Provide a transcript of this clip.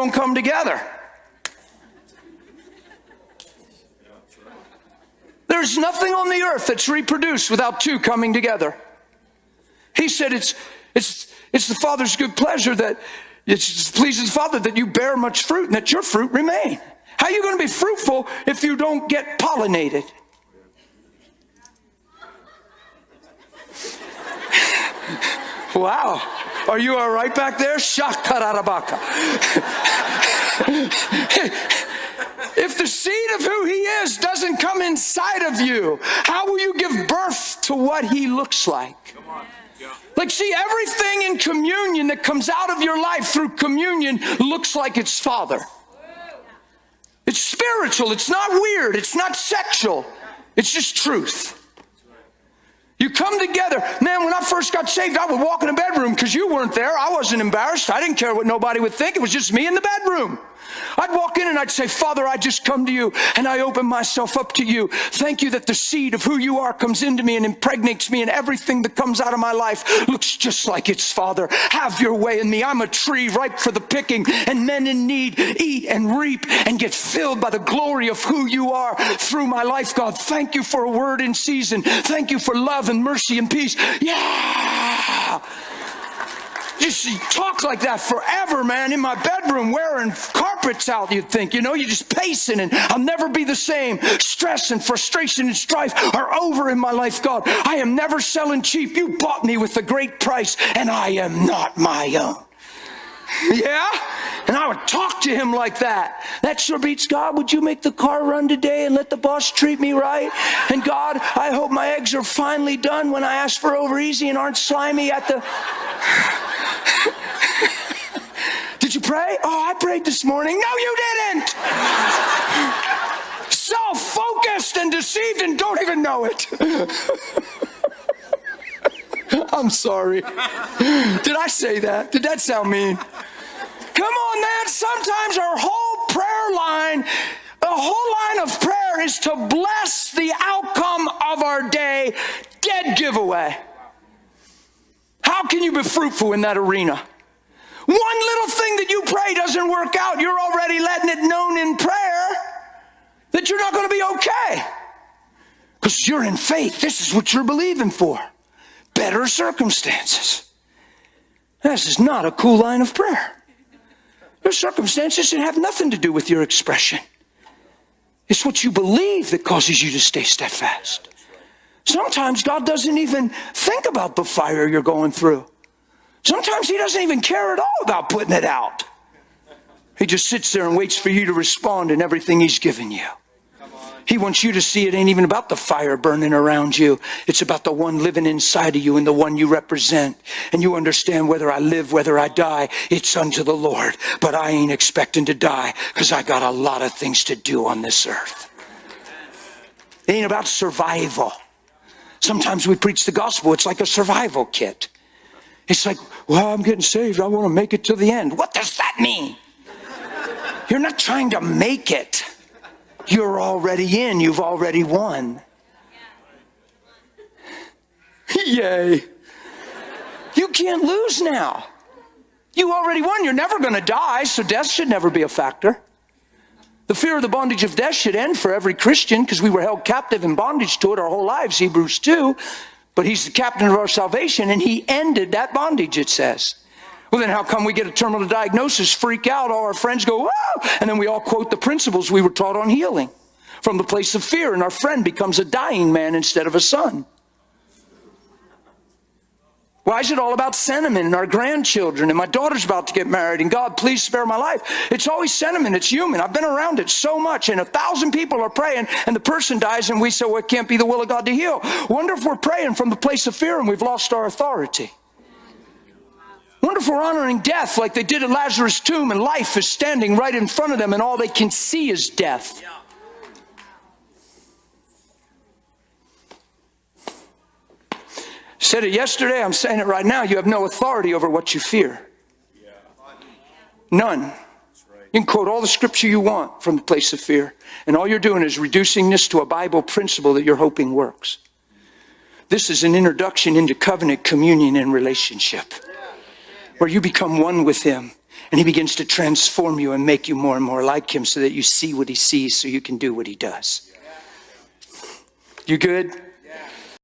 don't come together. There's nothing on the earth that's reproduced without two coming together. He said it's the Father's good pleasure that it pleases the Father that you bear much fruit and that your fruit remain. How are you going to be fruitful if you don't get pollinated? Wow. Are you all right back there? Shakarabaka. If the seed of who he is doesn't come inside of you, how will you give birth to what he looks like? Like, see, everything in communion that comes out of your life through communion looks like its Father. It's spiritual. It's not weird. It's not sexual. It's just truth. You come together. Man, when I first got saved, I would walk in the bedroom because you weren't there. I wasn't embarrassed. I didn't care what nobody would think. It was just me in the bedroom. I'd walk in and I'd say, Father, I just come to you and I open myself up to you. Thank you that the seed of who you are comes into me and impregnates me, and everything that comes out of my life looks just like its Father. Have your way in me. I'm a tree ripe for the picking, and men in need eat and reap and get filled by the glory of who you are through my life, God. Thank you for a word in season. Thank you for love and mercy and peace. Yeah! Just talk like that forever, man, in my bedroom wearing carpets out, you'd think. You know, you're just pacing and I'll never be the same. Stress and frustration and strife are over in my life, God. I am never selling cheap. You bought me with a great price and I am not my own. Yeah? And I would talk to him like that. That sure beats God. Would you make the car run today and let the boss treat me right? And God, I hope my eggs are finally done when I ask for over easy and aren't slimy at the... Did you pray? Oh, I prayed this morning. No, you didn't. Self-focused and deceived and don't even know it. I'm sorry. Did I say that? Did that sound mean? Come on, man. Sometimes our whole prayer line, the whole line of prayer is to bless the outcome of our day. Dead giveaway. How can you be fruitful in that arena? One little thing that you pray doesn't work out, you're already letting it known in prayer that you're not going to be okay. Because you're in faith. This is what you're believing for. Better circumstances. This is not a cool line of prayer. Your circumstances should have nothing to do with your expression. It's what you believe that causes you to stay steadfast. Sometimes God doesn't even think about the fire you're going through. Sometimes he doesn't even care at all about putting it out. He just sits there and waits for you to respond in everything he's given you. He wants you to see it ain't even about the fire burning around you. It's about the one living inside of you and the one you represent. And you understand, whether I live, whether I die, it's unto the Lord. But I ain't expecting to die because I got a lot of things to do on this earth. It ain't about survival. Sometimes we preach the gospel. It's like a survival kit. It's like, well, I'm getting saved. I want to make it to the end. What does that mean? You're not trying to make it. You're already in. You've already won. Yay. You can't lose now. You already won. You're never going to die, so death should never be a factor. The fear of the bondage of death should end for every Christian, because we were held captive in bondage to it our whole lives, Hebrews 2. But he's the captain of our salvation, and he ended that bondage, it says. Well, then how come we get a terminal diagnosis, freak out, all our friends go, whoa, and then we all quote the principles we were taught on healing from the place of fear, and our friend becomes a dying man instead of a son? Why is it all about sentiment and our grandchildren and my daughter's about to get married and God, please spare my life? It's always sentiment. It's human. I've been around it so much, and 1,000 people are praying and the person dies and we say, well, it can't be the will of God to heal. Wonder if we're praying from the place of fear and we've lost our authority. Wonder if we're honoring death like they did at Lazarus' tomb, and life is standing right in front of them and all they can see is death. Said it yesterday, I'm saying it right now. You have no authority over what you fear. None. You can quote all the scripture you want from the place of fear, and all you're doing is reducing this to a Bible principle that you're hoping works. This is an introduction into covenant communion and relationship, where you become one with him And he begins to transform you and make you more and more like him so that you see what he sees so you can do what he does. You good?